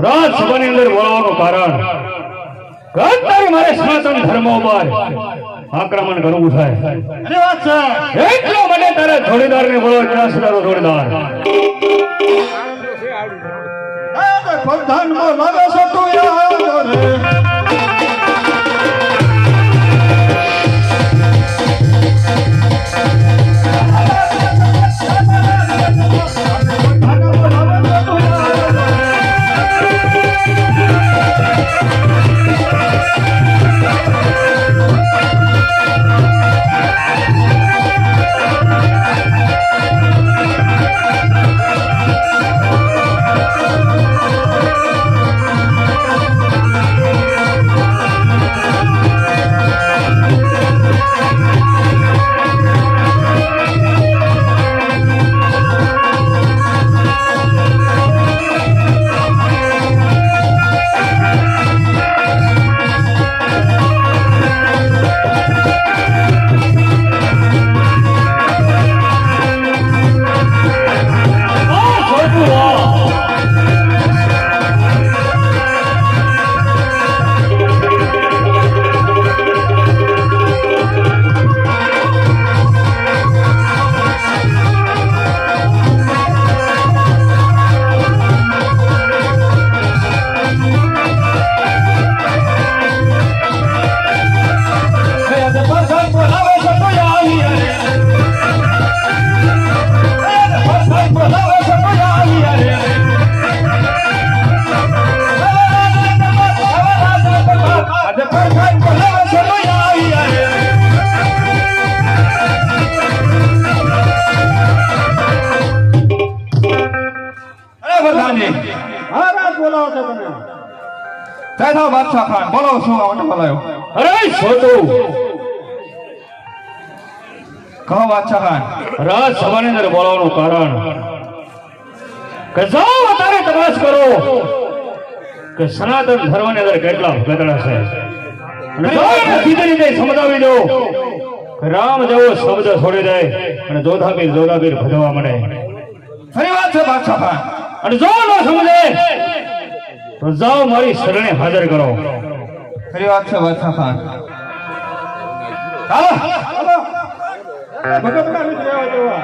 રાજસભાની અંદર બોલાવવાનું કારણ ગતરે મારે સનાતન ધર્મ ઉપર આક્રમણ કરવું છે. એની વાત છે. એટલા માટે તારે જોડીદારને બોલો. ક્યાં સુધારો જોડીદાર? પ્રધાનમાં લાગે છે તું યાદ રે. બાદશાહ ખાન બોલો. શું આવતો બોલાયો? અરે છોટુ કહો બાદશાહ ખાન. રાજસભાની અંદર બોલાવવાનું કારણ કે જાઓ અત્યારે તપાસ કરો કે સનાતન ધર્મની અંદર કેટલા ગતડા છે અને સમજાવી દો રામ જેવો શબ્દ છોડી દે અને જોધાબીર ભજવા મળે. ખરી વાત છે બાદશાહ ખાન. અને જો ન સમજે તો જાઓ મારી શરણે હાજર કરો. ખરી વાત છે બાદશાહ ખાન. ચાલો ભગતના લીધે રહેવા દેવા.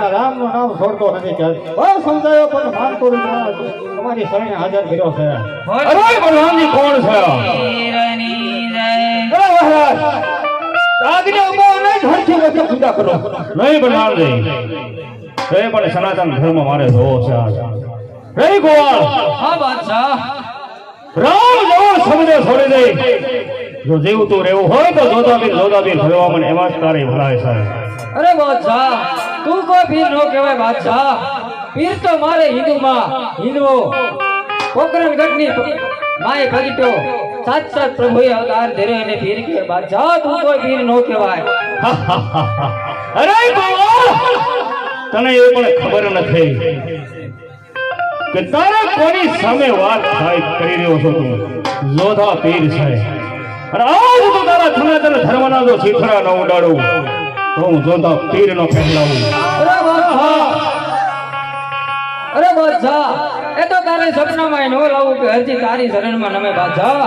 રામનું નામ છોડતો નથી. બહુ સમજાયો પણ માનતો નથી. તમારી શરણે હાજર કર્યો છે. અરે ભગવાનજી કોણ છે? નહીં ભગવાનજી, એ પણ સનાતન ધર્મ મારે જોવો છે. રે ગોવાળ, હા બાદશાહ. રામ જેવો શબ્દ છોડી દે. જો જીવતું રહેવું હોય તો જોધાબીર ભજવા મને એમાં જ તારી ભલાઈ છે. અરે બાદશાહ, તું કોઈ પીર નો કહેવાય બાદશાહ. પીર તો મારે હિન્દુઓ પોકરણગઢની માય ભગતો સાક્ષાત પ્રભુએ અવતાર ધર્યો અને પીર કે બાદશાહ તું કોઈ પીર નો કહેવાય. અરે ગોવાળ, તને એ પણ ખબર નથી કે તારે કોની સામે વાત કરી રહ્યો છો? તું જોધા પીર છે. અને આજ તો તારા સનાતન ધર્મના જો શિખરા ન ઉડાડું તો હું જોધા પીર નો કહેલાવું. અરે બાદશાહ, એ તો તારે સપનામાં નો લાવું કે હજી તારી શરણમાં નમે બાદશાહ.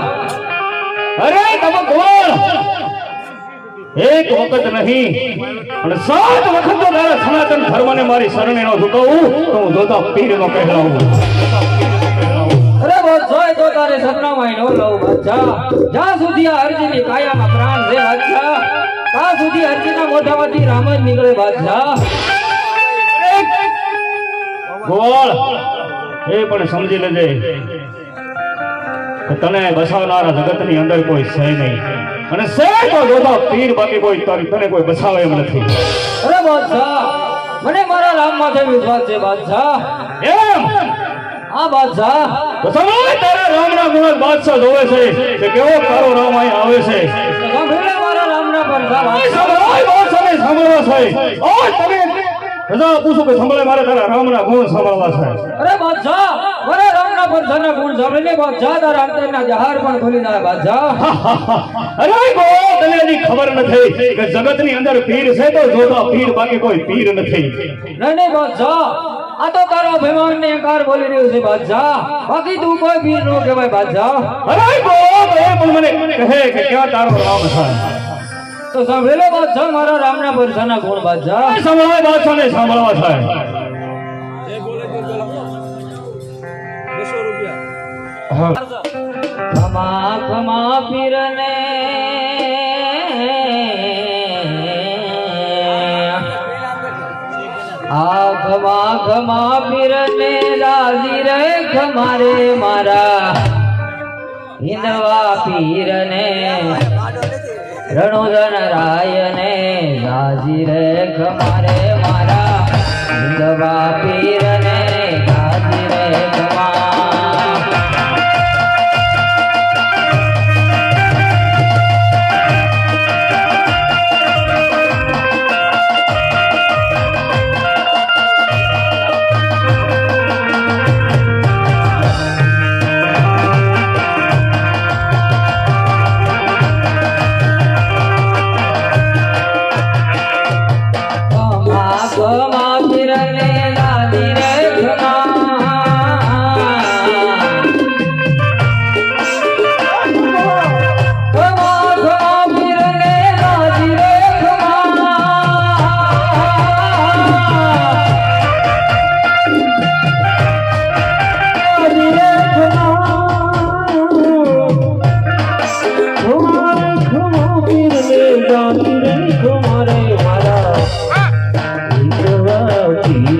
અરે તમે કોણ? એક વખત નહીં અને 7 વખત તો તારા સનાતન ધર્મને મારી શરણે નો ઝુકાવું તો હું જોધા પીર નો કહેલાવું. અરે બાદશાહ, એ તો તારે સપનામાં નો લાવું બાદશાહ. જ્યાં સુધી આ અર્જુનની કાયામાં પ્રાણ છે બાદશાહ, ત્યાં સુધી અર્જુનના મોઢામાંથી રામ જ નીકળે બાદશાહ. ગોવાળ, એ પણ સમજી લેજે કે તને બસાવનારા જગતની અંદર કોઈ છે નહીં, અને છે તો જોધા પીર, બાકી કોઈ તને કોઈ બસાવે એમ નથી. અરે બાદશાહ, મને મારા રામ માથે વિશ્વાસ છે બાદશાહ. એમ? હા બાદશાહ. તો સમય તારા રામના ગુણ બાદશાહ જોવે છે કે કેવો તારો રામ અહીં આવે છે. સાંભળે મારા રામના પર સાંભળવા છે. ઓય તમે રજા પૂછું કે સંભળે મારે તારા રામના ગુણ સાંભળવા છે. અરે બાદશાહ, મારા રામના પરસાના ગુણ સાંભળીને બાદશાહ તારા અંતરના જહાર પણ ખોલી જાય બાદશાહ. અરે ગોવાળ, તને હજી ખબર નથી કે જગતની અંદર પીર છે તો જોધા પીર, બાકી કોઈ પીર નથી. નહીં બાદશાહ, આ તો તારો અભિમાન ને અંકાર બોલી રહ્યું છે બાદશાહ, બાકી તું કોઈ પીર નો કહેવાય બાદશાહ. અરે ગોવાળ, એ પણ મને કહે કે ક્યાં તારો રામ છે. તો સાંભળી લો બાદશાહ મારા રામના પરસાના ગુણ બાદશાહ. સાંભળવા બાદશાહને સાંભળવા છે. ખમા ખમા પીરને આ ખમા ખમા પીરને રાજી રે ખમારે મારા હિંદવા પીરને રણોદન રાયને રાજી રે ખમારે મારા હિંદવા પીર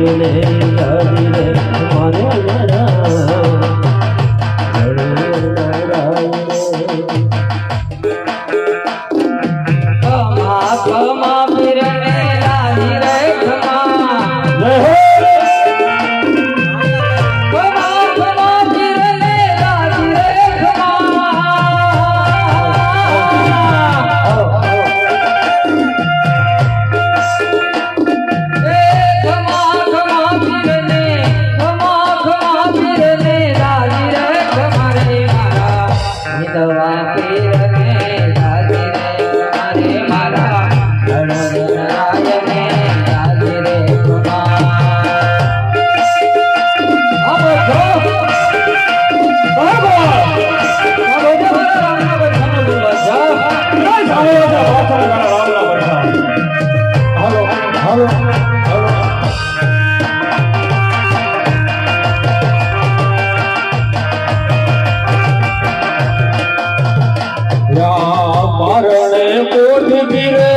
પીરને દાદી રે મારે મારા ખમા ખમા પીરને દાદી રે ખમા ખમા ખમા પીરને દાદી રે ખમા એ ખમા ખમા પીરને દાદી રે ખમા રે મારા વિધવા પીરને દાદી રે ખમા રે મારા ગણરાયને દાદી રે ખમા હાલો હાલો હાલો યા મારણે કોઠ ગીરે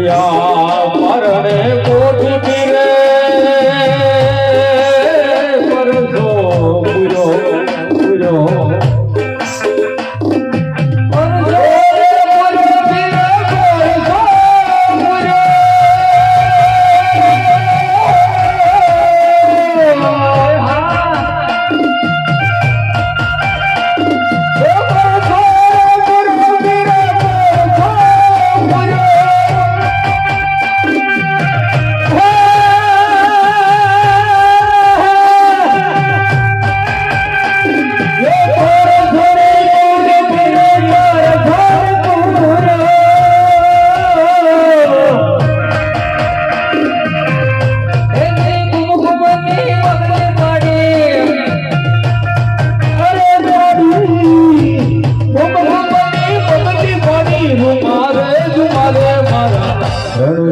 યા મારણે કોઠ ગીરે પરસો પૂરો પૂરો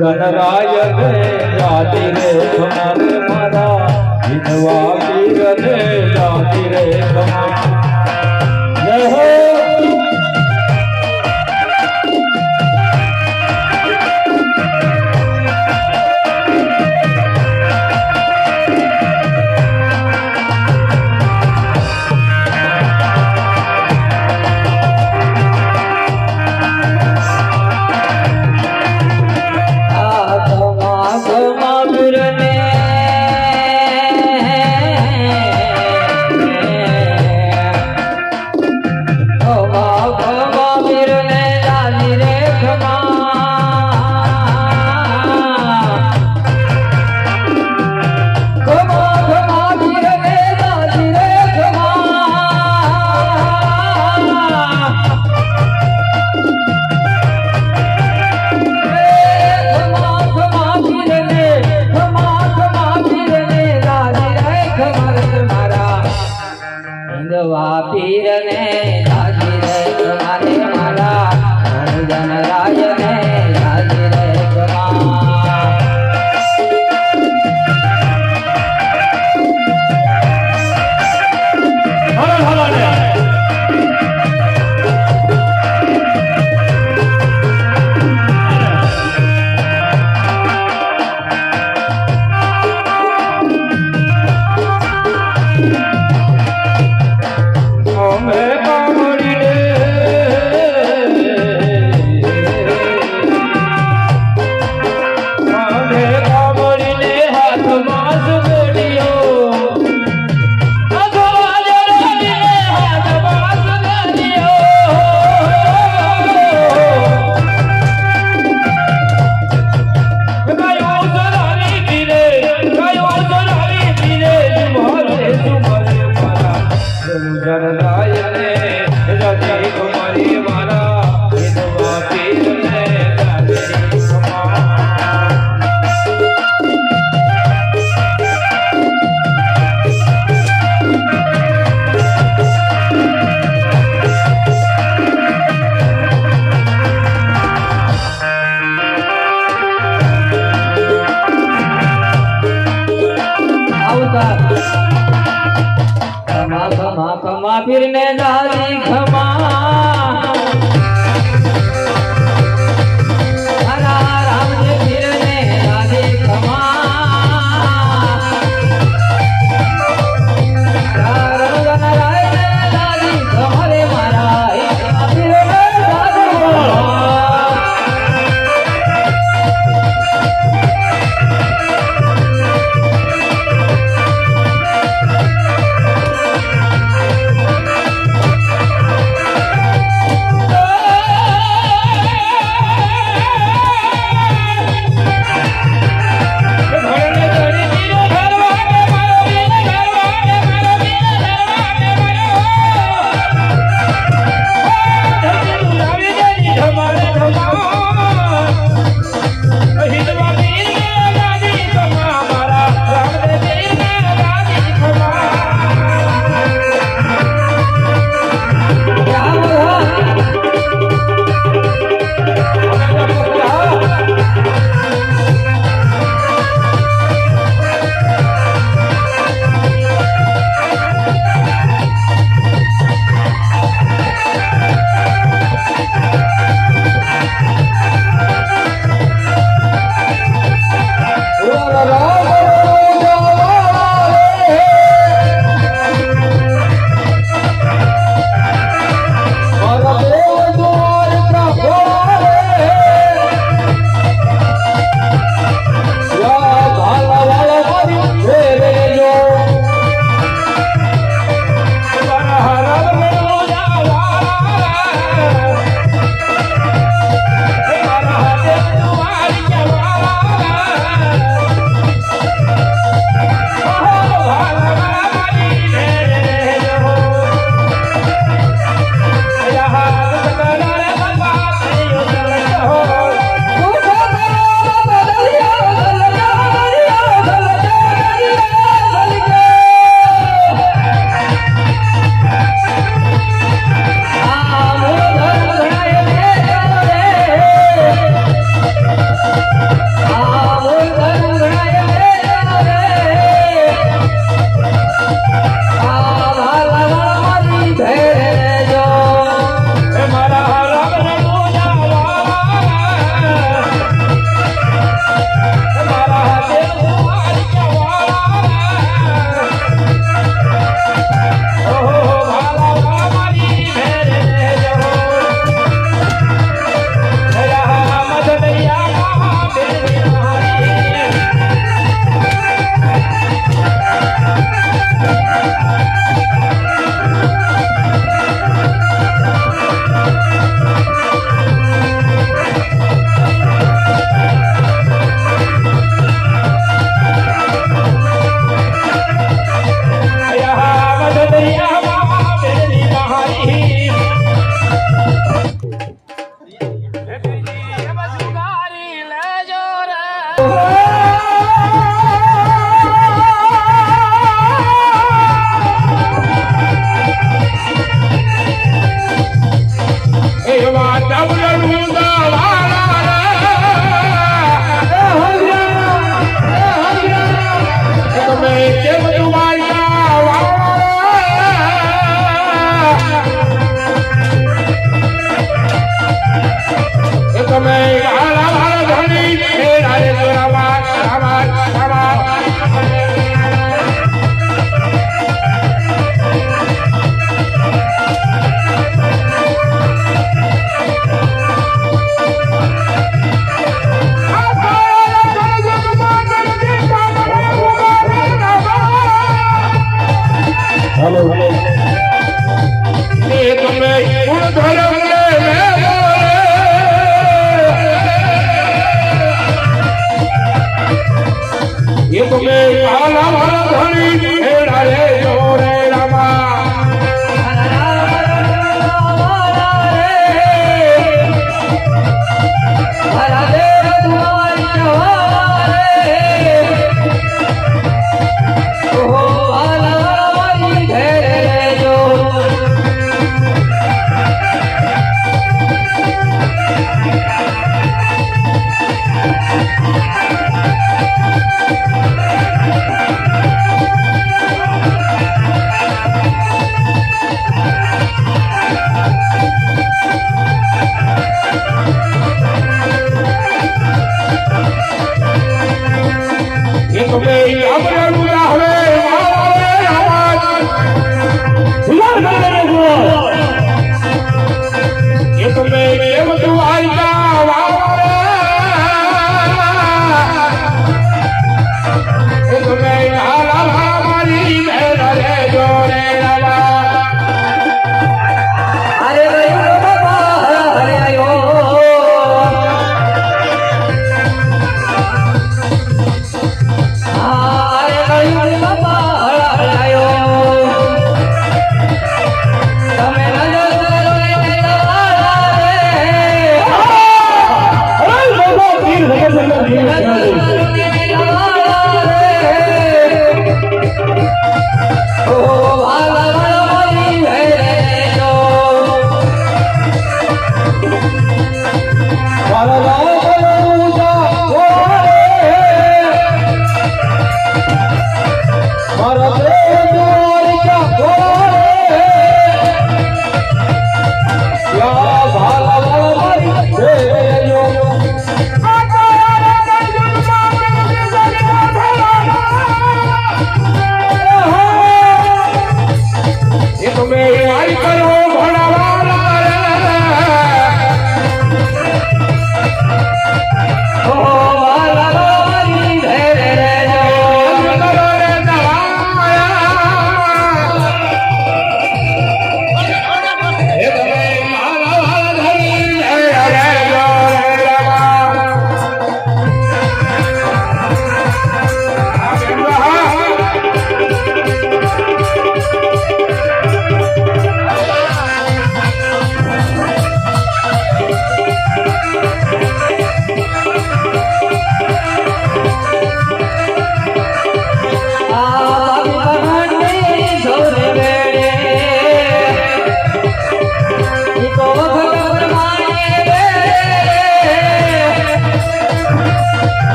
ગણરાયને જાતિ રે ખમારે મારા વિધવા પીરને જાતિ રે ખમા જય હો પીરને દાદી રે ખમા રે મારા ગણરાયને દાદી રે ખમા ખમા ખમા ખમા પીરને દાદી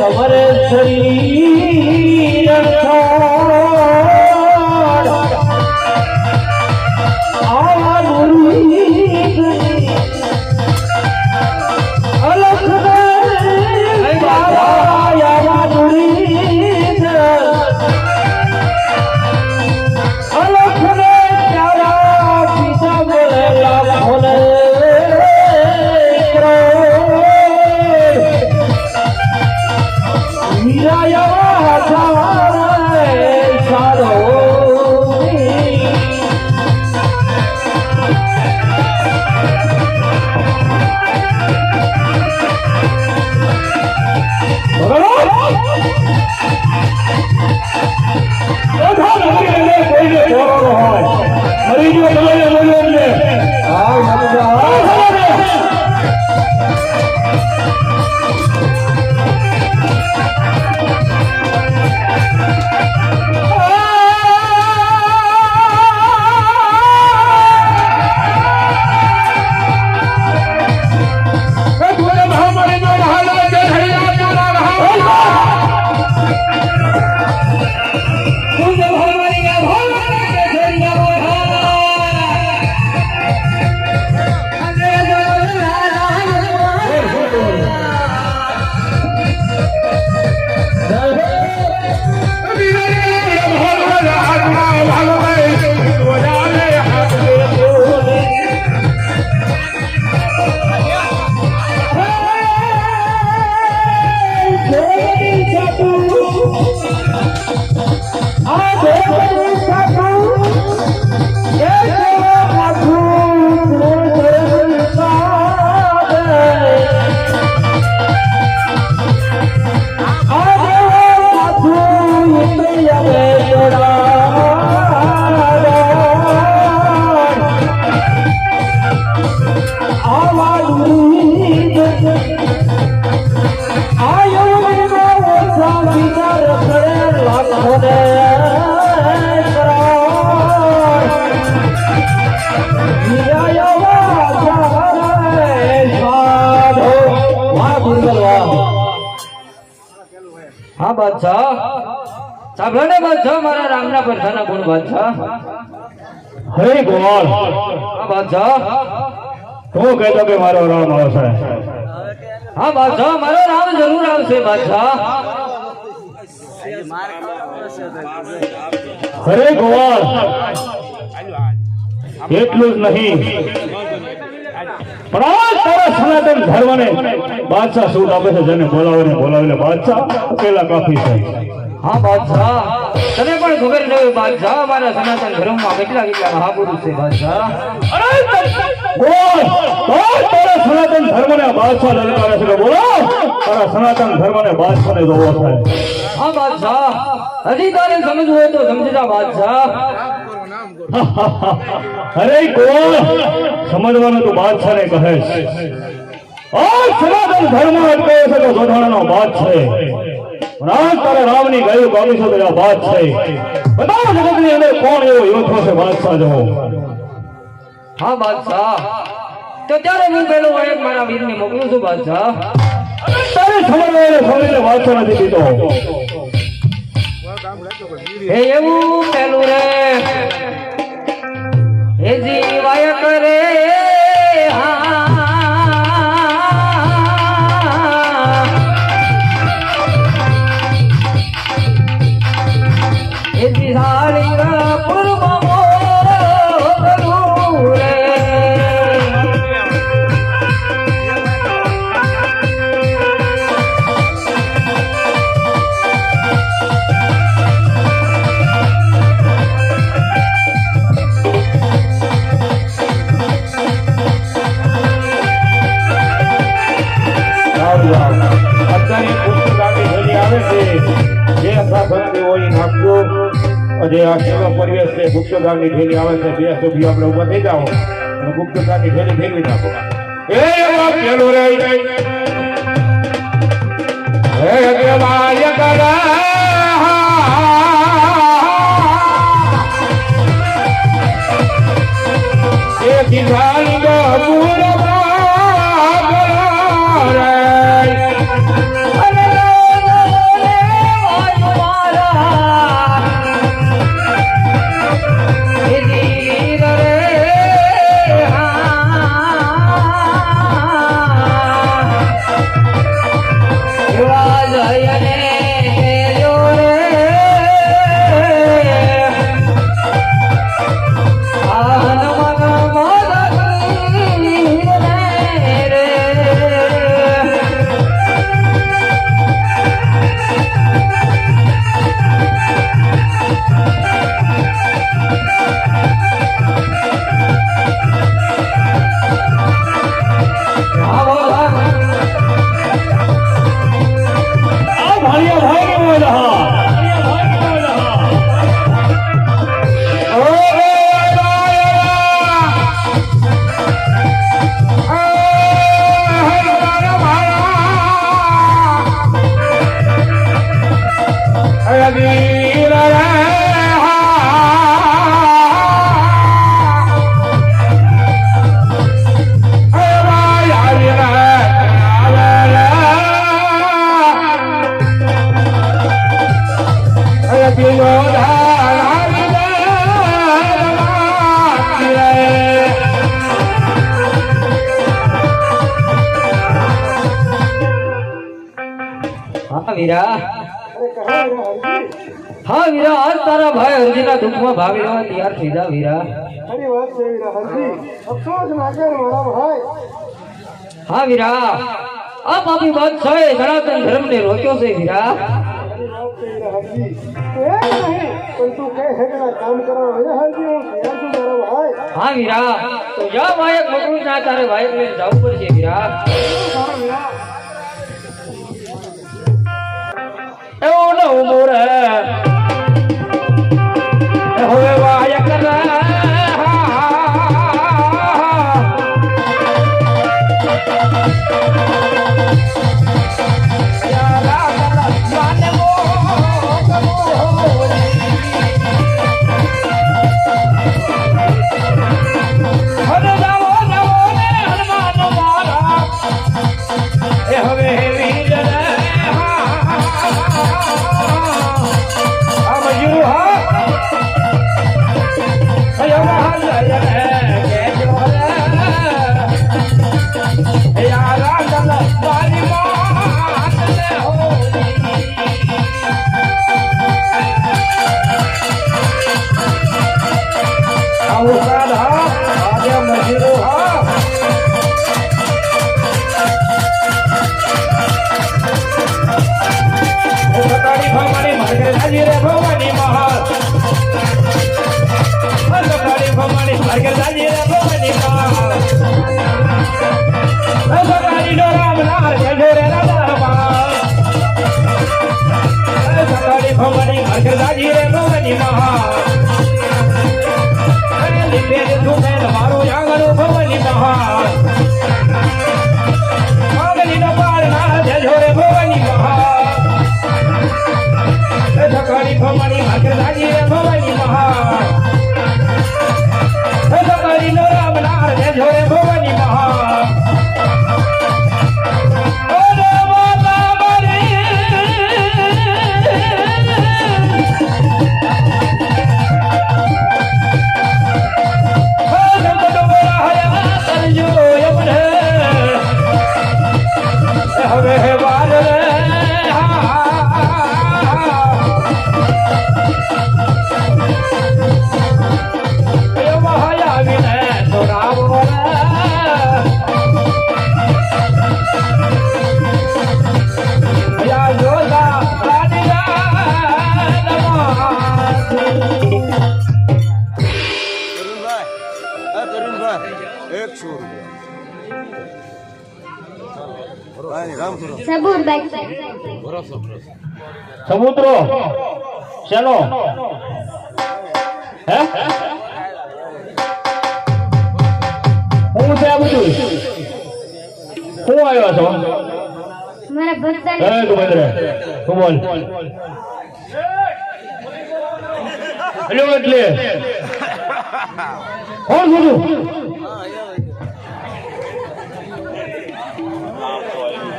ખબર શરીર આવા મુરીદ અલખ આવા મુરીદ અલખ પ્યારા પિતા બોલેલા ભોલે હા બાદશાહ સાંભળો ને બાદશાહ મારા રામના પરસાના ગુણ બાદશાહ હરે ગોવાળ હા બાદશાહ તું કહેતો કે મારો રામ આવશે હા બાદશાહ મારો રામ જરૂર આવશે બાદશાહ હરે ગોવાળ એટલું જ નહીં પણ આ તારા સનાતન ધર્મને બાદશાહ સૂટ આપે છે જેને બોલાવીને બાદશાહ પેલા કાફી છે હા બાદશાહ તને પણ ખબર ન હોય બાદશાહ મારા સનાતન ધર્મમાં કેટલા મહાપુરુષ છે બાદશાહ બોલ તારા સનાતન ધર્મને બાદશાહ લલકારે છે બોલો તારા સનાતન ધર્મને બાદશાહને જોવો છે હા બાદશાહ હજી તારે સમજવું હોય તો સમજતા બાદશાહ અરે કોણ સમજવાનું તો બાદશાહને કહે છે આ સનાતન ધર્મ અટકે છે તો જોધાણાનો બાદ છે રામ તારા રામની ગાયું ગાવી છે તો આ બાદ છે બતાવો જગતની અંદર કોણ એવો યોદ્ધો છે બાદશાહ જેવો હા બાદશાહ તો ત્યારે હું પેલું એક મારા વીરને મોકલું છું બાદશાહ તારે સમજને બાદશાહ નથી દીધો હે એવું પેલું રે હે જીવાય કરે હે જીવાળી પૂર્વ રે અત્યારે પુસ્તકાની થેલી આવે છે જે શાસનની ઓળી નાખજો અને આ સેવા પરિવેશ છે ગુપ્તદાનની થેલી આવે છે બે સભ્યો આપણે ઉભા થઈ જાઓ અને ગુપ્તદાનની થેલી ફેરવી નાખો એ એવા પેલું રે હે દેવાય કરા એ કિસાન ગપુર જયને કેજો રે આન મન મદની રે આવો આ ભાણિયા ભાઈ ને બોલા હા વીરા હા વીરા આજ તારા ભાઈ હરજીના દુઃખમાં ભાવી રહેવા તૈયાર થઈ જા વીરા ખરી વાત છે વીરા હરજી અફસોસ ના કર મારા ભાઈ હા વીરા આ પાપી બાદશાહે સનાતન ધર્મને રોક્યો છે વીરા ખરી વાત છે વીરા હરજી એ નહીં પણ તું કઈ હેગણા કામ કરવા વીરા હરજી હું તૈયાર છું મારા ભાઈ હા વીરા તો જા વાયક મોકલું ના તારે વાયક લઈને જવું પડશે વીરા મારા વીરા એવો ન ઉભો રે હવે વાયક રે સમુદ્રો શેનો હે હું છે આ બધું હું આવ્યો છો મારા ભક્તને હે તું બંદરે તું બોલ હેલો એટલે કોણ છું તું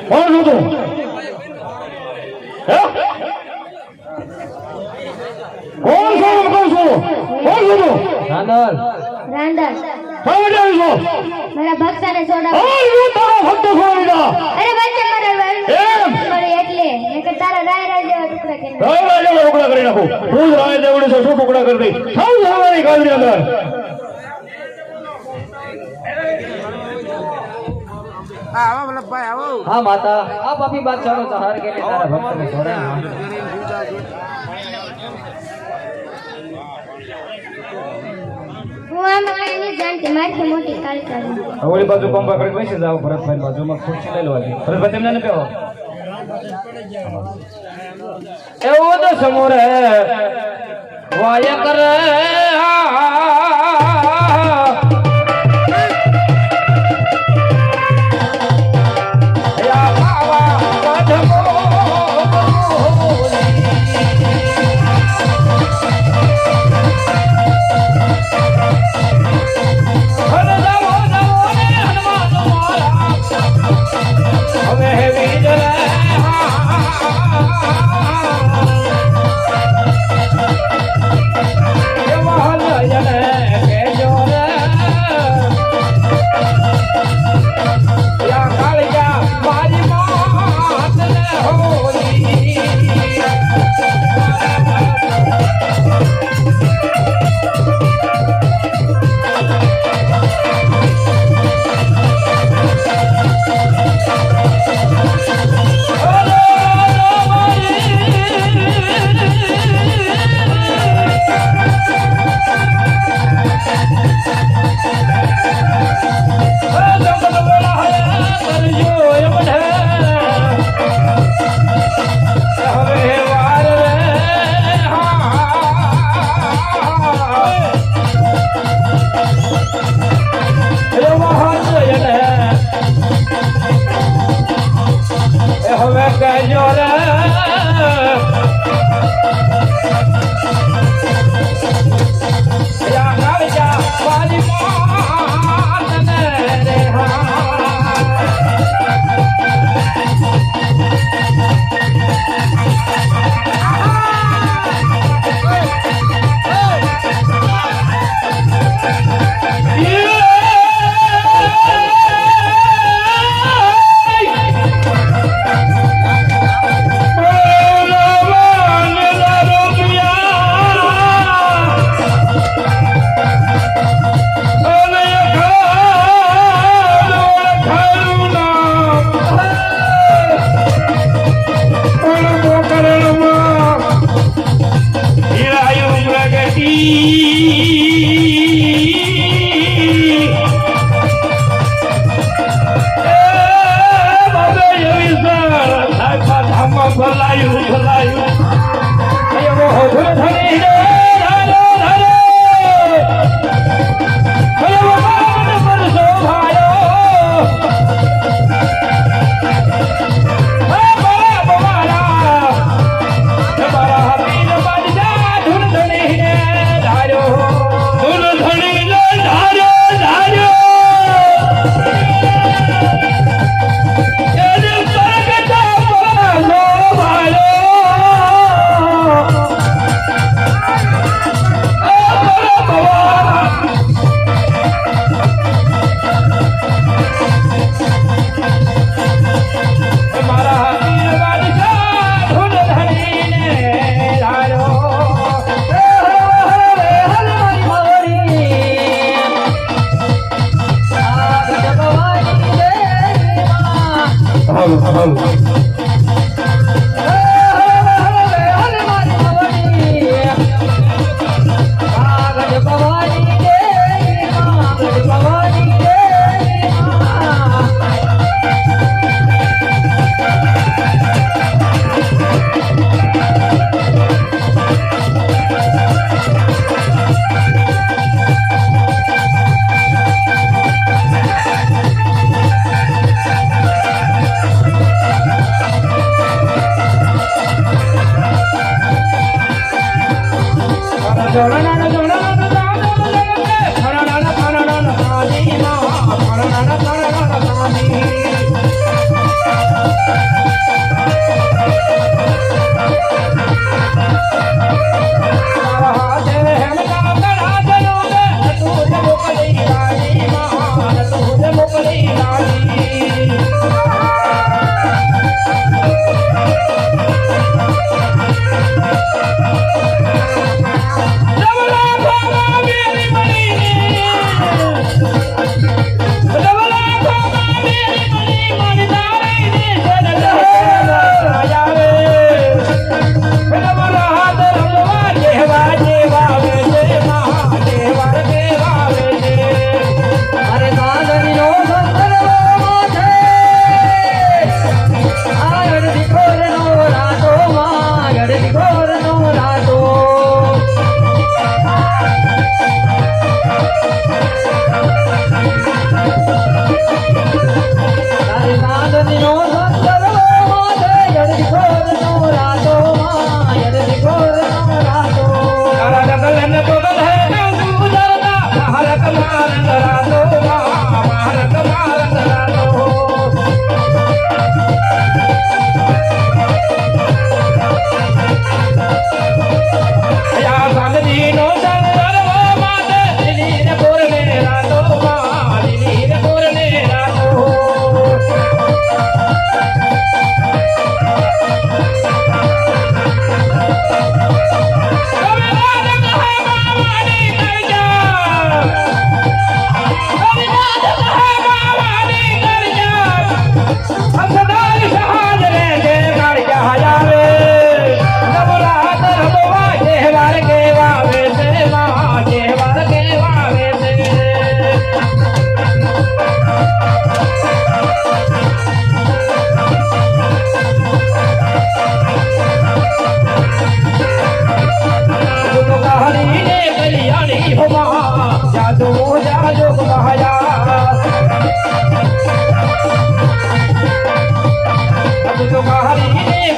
કોણ છું તું હે કોણ છું કોણ છું તું રાંદલ રાંદલ સામે આવી છો મારા ભક્તને છોડાવો હું તારો ભક્ત છું અરે વચ્ચે મારા એમ પણ એટલે નકર ટુકડા કરી નાખું હું જ રાય દેવડી છે શું ટુકડા કરી દઈ સૌ જવાની ગાજરી અંદર હા માતા આ પાપી બાદશાહનો સહાર કે તારા ભક્તને છોડાય હું આમાં કઈ નહીં જાણતી મારી મોટી કાલિકા છું. ઓલી બાજુ પંપા કરી બેસી જાવ ભરતભાઈ બાજુમાં ખુરશી લઈ લેવાની ભરતભાઈ તેમને ન બેહો એવું તો સમોરે વાય કરે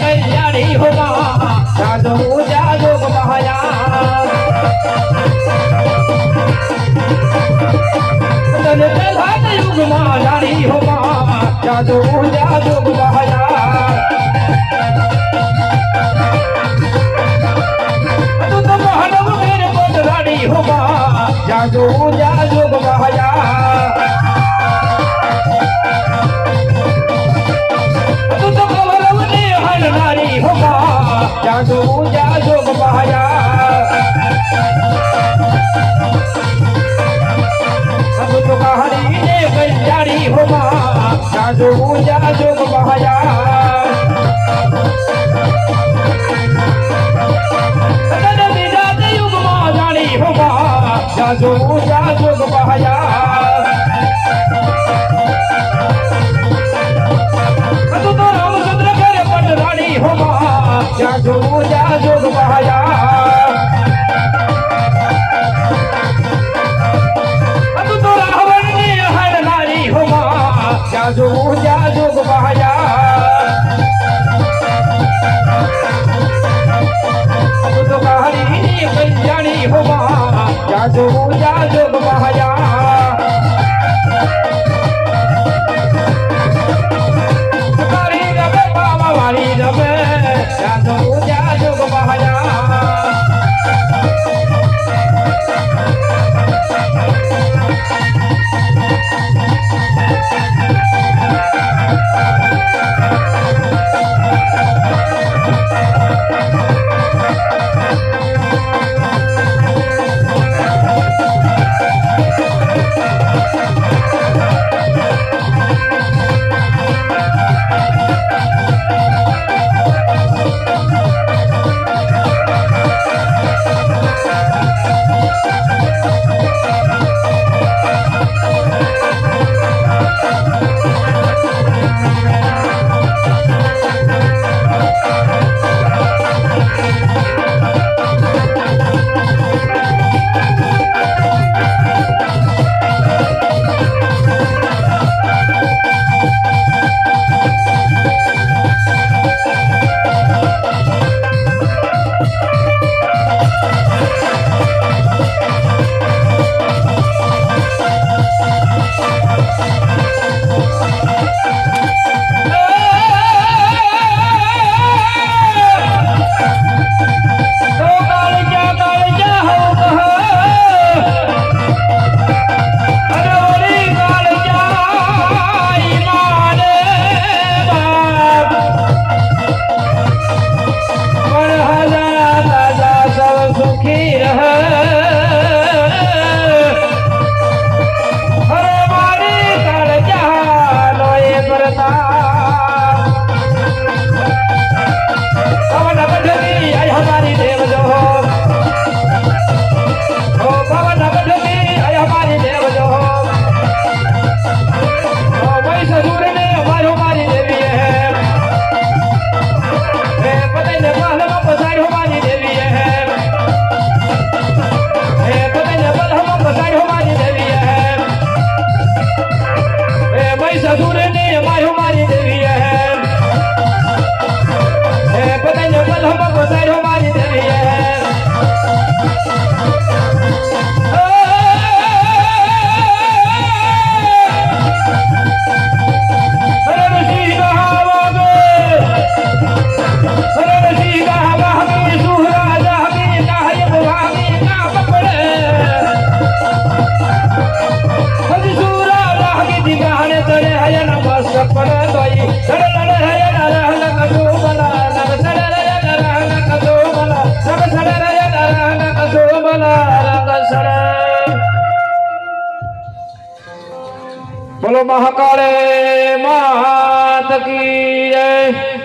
કલ્યાણી હોવા જાજો જાજો બહાયા તને પહેલા યુગમાં જાણી હોવા જાજો જાજો બહાયા તું તો મહાનવ મેરે પદરાડી હોવા જાજો જાજો બહાયા તું તો ગૌરવને હણનારી હોવા જાજો જાજો બહાયા તું તો કહાડીને કલ્યાણી હોવા જાજો જાજો બહાયા તને વિરાટ યુગમાં જાણી હોવા જાજો જાજો બહાયા તું તો રામચંદ્ર ઘરે પટરાણી હોવા જાજો જાજો બહાયા તું તો રાવણને હણનારી હોવા જાજો જાજો બહાયા તું તો કહાડીને કલ્યાણી હોવા જાજો જાજો બહાયા મારી રમે બાબા મારી રમે જાજો જાજો બહાયા બોલો મહાકાળે માત કી જય।